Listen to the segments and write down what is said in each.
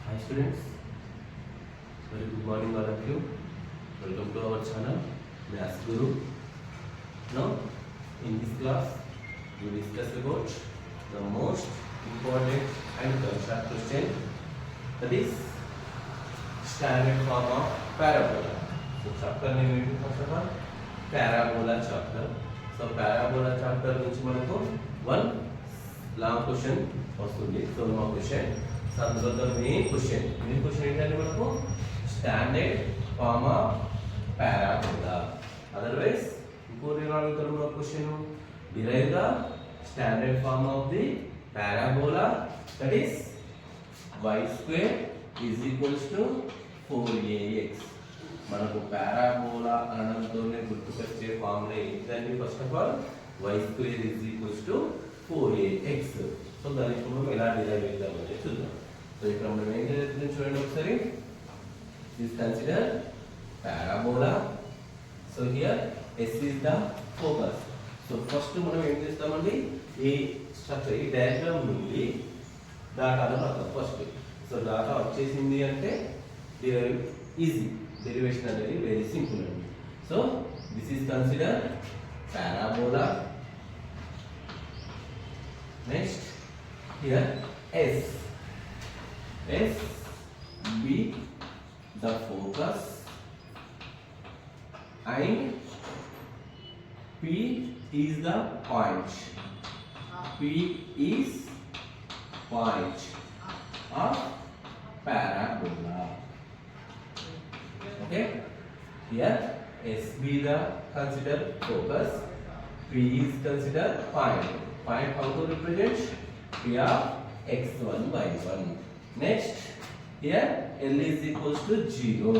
Hi students, very good morning all of you. Welcome to our channel Maths Guru. Now in this class we discuss about the most important and concept question, that is standard form of parabola. So chapter name is first of all parabola chapter. So parabola chapter నుంచి మనకు one long question వస్తుంది. So మా question అందులో main question ఏంటంటే మనకు standard form of parabola. Otherwise ఇంకోటి ఏం అడుగుతారు మన question, derive the standard form of the parabola, that is y² is equals to 4ax. మనకు పారాబోలా అనడంతోనే గుర్తుకొచ్చే ఫార్ములా ఏంటంటే first of all y² is equals to 4ax. So దాన్ని ఇప్పుడు మనం ఎలా డిరైవ్ చేద్దామంటే చూద్దాం. సో ఇక్కడ మనం ఏం చేద్దాం చూడండి ఒకసారి. This consider parabola. So here S is the focus. So first మనం ఏం చేస్తామండి, ఈ స్ట్రక్చర్ ఈ డయాగ్రామ్ నుండి డాటా రాద్దాం ఫస్ట్. సో డాటా వచ్చేసింది అంటే ఈజీ, డెరివేషన్ అనేది వెరీ సింపుల్ అండి. So this is consider parabola. Next here S be the focus and P is the point. P is point of parabola. Okay, here S be the considered focus, P is considered point. Point how to represent? P of x1 by 1. Next here L is equals to 0.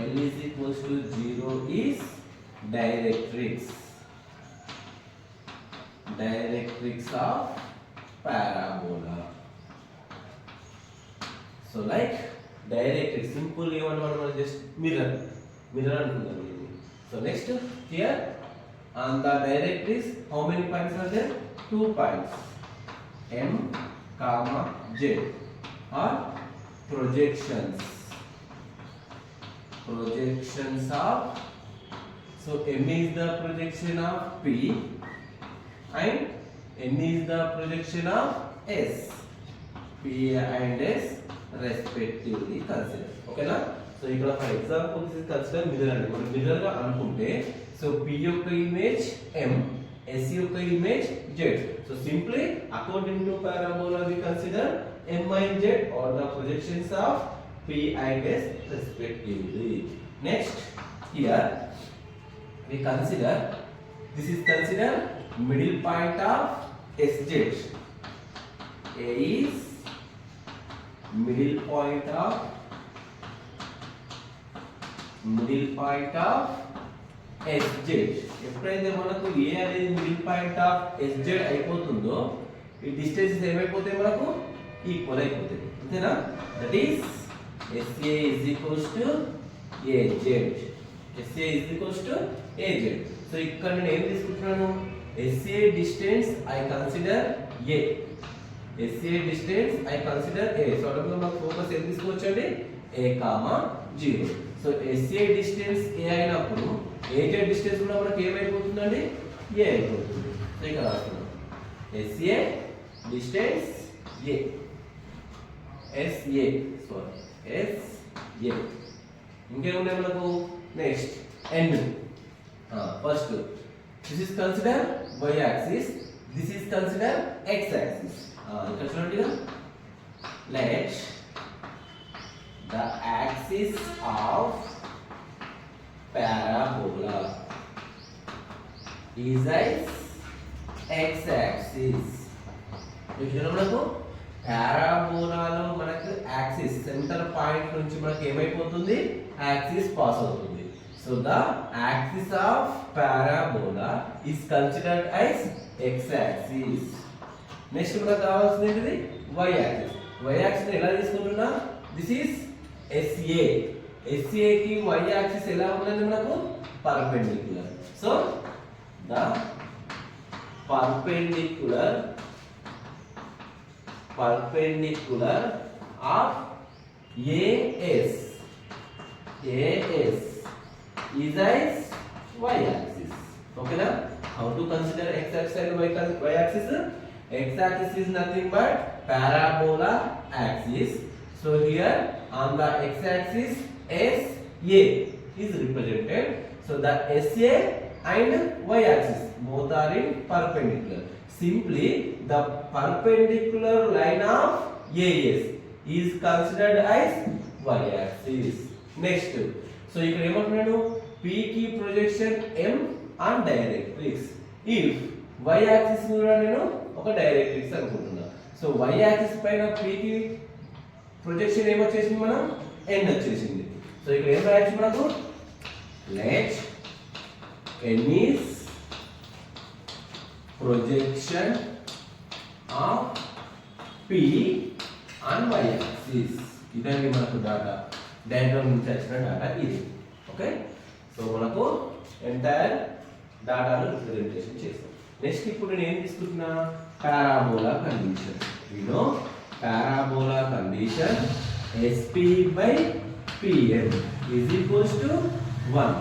L is equals to 0 is directrix. Directrix of parabola. So like directrix, simple even one just mirror antunnam. So next here on the directrix how many points are there? 2 points, M, J are projections of, so M is the projection of P and N is the projection of S. P and S respectively consider. Okay na? So ఇక్కడ for example this is consider mirror అండి. మనం mirror గా అనుకుంటే so P యొక్క image M, S యొక్క image Z. So simply according to parabola we consider M and Z or the projections of P and S respectively. Next here we consider, this is considered middle point of SZ. A is middle point of SZ. ఎప్పుడైతే మనకు A అనేది middle point of SZ అయిపోతుందో ఈ distances ఏమైపోతాయి, మనకు equal అయిపోతాయి. అంతేనా? That is SA is equals to AZ. SA is equals to AZ. So ఇక్కడ నేను ఏం తీసుకుంటున్నాను, SA distance I consider A. SA distance I consider A. So అక్కడ మనకు ఫోకస్ ఏం తీసుకోవచ్చండి, A, 0. So SA distance A అయినప్పుడు AZ డిస్టెన్స్ కూడా మనకి ఏమైపోతుందండి, A అయిపోతుంది. సో ఇక్కడ రాస్తున్నాం SA డిస్టెన్స్ A, SA ఇంకేమున్నాయి మనకు. Next end, first this is consider y axis, this is consider x axis. ఇక్కడ చూడండి, let the axis of parabola is x axis. ఇక్కడ మనకు పారాబోలాలో మనకు యాక్సిస్ సెంటర్ పాయింట్ నుంచి మనకి ఏమైపోతుంది, యాక్సిస్ పాస్ అవుతుంది. So the axis of parabola is considered as x axis. Next మనకు కావాల్సింది ఏంటిది, y యాక్సిస్. y యాక్సిస్ ఎలా తీసుకుంటున్నా, దిస్ ఇస్ SA. SA కి y యాక్సిస్ ఎలా ఉందండి మనకు, perpendicular. So the perpendicular of AS is y-axis. Okay na? How to consider x-axis and y-axis? X-axis is nothing but parabola axis. So here on the x-axis SA is represented. So the SA and y-axis both are in perpendicular. Simply the perpendicular line of AS is considered as y-axis. Next, so ఇక్కడ ఏమంటున్నాడు P కి projection M on directrix. If y-axis కూడా నేను ఒక directrix అనుకుంటున్నా. So y-axis పైన P కి projection ఏమొచ్చేసింది మనం N వచ్చేసింది. సో ఇక్కడ ఏం రాయొచ్చు మనకు let N is projection of P on y-axis. ఇదండి మనకు డాటా డయాగ్రామ్ నుంచి వచ్చిన డాటా ఇది. ఓకే, సో మనకు ఎంటైర్ డాటాను రిప్రజెంటేషన్ చేస్తాం. నెక్స్ట్ ఇప్పుడు నేను ఏం తీసుకుంటున్నా parabola condition. You know parabola condition SP/PM is equals to 1.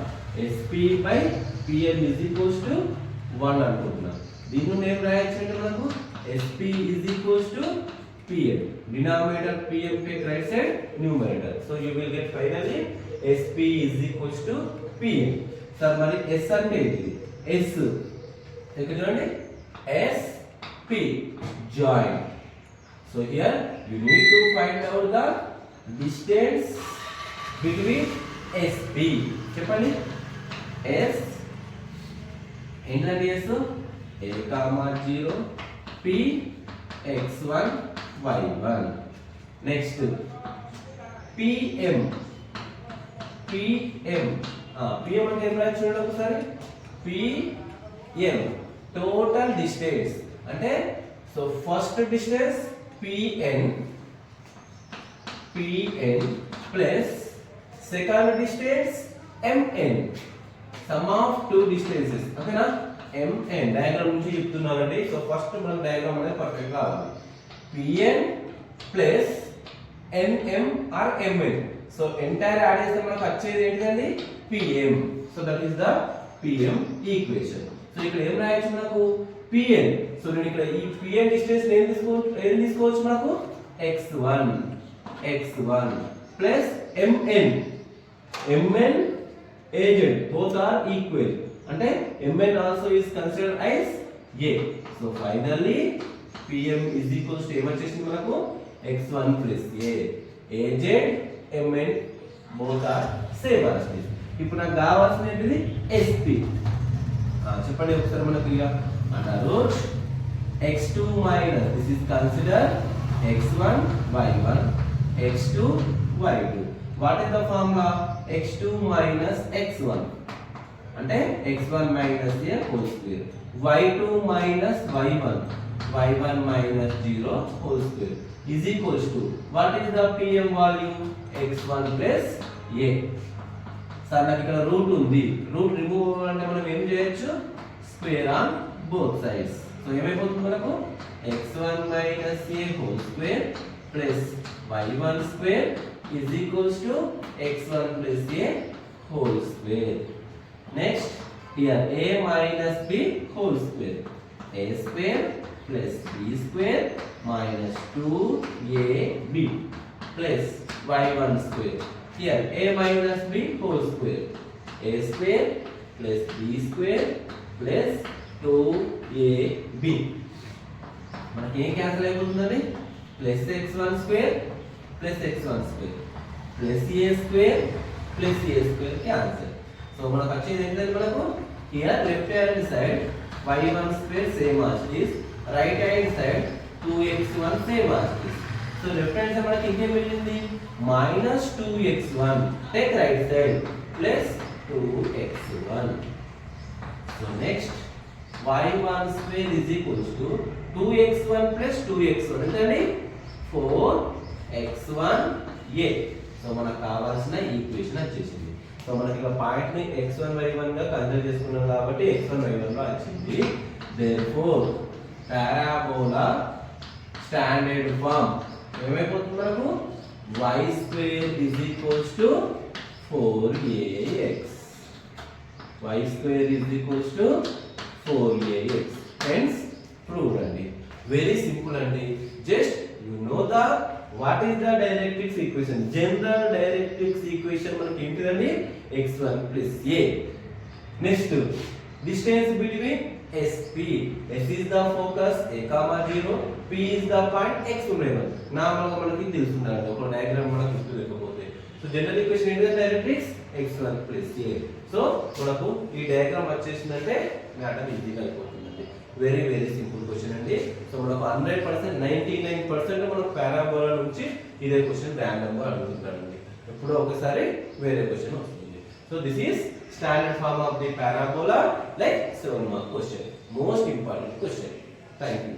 SP/PM is equals to 1 అనుకుంటున్నా. దీన్ని నేను రాయొచ్చు అంటే మనకు SP is equals to PM. Denominator PM take right side, numerator. So you will get finally SP is equals to PM. Sir మరి S అంటే ఏంటి? S ఇక్కడ చూడండి SP join. So here you need to find out the distance between SP. చెప్పండి S ఏంటండి S? A, 0 P x1 y1. Next PM. PM అంటే ఏం రాయొచ్చు చూడండి ఒకసారి PM టోటల్ డిస్టెన్స్ అంటే so first distance PN plus second distance MN sum of two distances. ఓకేనా? MN diagram నుంచి చెప్తున్నానండి. సో ఫస్ట్ మనం డయాగ్రామ్ అనేది పర్ఫెక్ట్ రావాలి. PN ప్లస్ NM or MN. So entire add చేస్తే మనకు వచ్చేది ఏంటండి PM. So that is the PM equation. So ఇక్కడ ఏం రాయొచ్చు మనకు PN. సో నేను ఇక్కడ ఈ PN డిస్టెన్స్ ఏం తీసుకోవచ్చు మనకు x1 plus MN AZ both are equal అంటే MN also is considered as A. So finally PM is equals to ఏమొచ్చేసింది మనకు x1 plus A. AZ MN both are same as this. ఇప్పుడు నాకు కావాల్సింది ఏంటిది SP. చెప్పండి ఒకసారి మనకు ఇక అంటారు x2 minus this is considered x1 y1 x2 y2. What is the formula? x2 minus x1 అంటే x1 minus a whole square, y2 minus y1 minus 0 whole square is equals to what is the PM value? x1 plus a. Sir నాకు ఇక్కడ route ఉంది, route remove అవ్వాలంటే మనం ఏం చేయొచ్చు? Square on both sides. So ఏమైపోతుంది మనకు x1 minus a whole square plus y1 square is equals to x1 plus a whole square. Next here a minus b whole square, a square plus b square minus 2ab plus y1 square. Here a minus b whole square, a square plus b square plus 2ab. మనకి ఏం cancel అయిపోతుందండి? Plus x1 square plus x1 square plus a square plus a square cancel. So మనకు వచ్చేది ఏంటంటే మనకు here left hand side y1 square same as it is, right hand side 2x1 same as it is. So left hand side మనకి ఇంకేం మిగిలింది? Minus 2x1 take right side plus 2x1. So next y1 square is equals to 2x1 plus 2x1 అంటే 4x1a. So మనకు కావాల్సిన equation వచ్చేసింది. So మనకి ఇక్కడ point ని x1 y1 గా కన్సిడర్ చేసుకున్నాం కాబట్టి x1 y1 గా వచ్చింది. therefore parabola standard form ఏమైపోతుంది మనకు y square is equals to 4ax. y square is equals to 4ax. Hence proved అండి. Very simple అండి. Just you know the what is the directrix equation. General directrix equation మనకి ఏంటిదండి x1 plus a. Next distance between SP. S is the focus, a comma 0, P is the point, x ఉండేది. నార్మల్గా మనకి తెలుస్తుందండి ఒక diagram మనకు గుర్తు లేకపోతే. సో జనరల్ ఈక్వేషన్ ఏంటి డైరెక్ట్రిక్స్ x1 a. సో మనకు ఈ డయాగ్రామ్ వచ్చేసిందంటే మ్యాటర్ ఈజీగా అయిపోతుందండి. వెరీ వెరీ సింపుల్ క్వశ్చన్ అండి. సో మనకు 100% 99% మనకు పారాబోలా నుంచి ఇదే క్వశ్చన్ ర్యాండమ్ గా అడుగుతుంటారండి. ఎప్పుడో ఒకసారి వేరే క్వశ్చన్ వస్తుంది. So this is standard form of the parabola, like 7 mark question. Most important question. Thank you.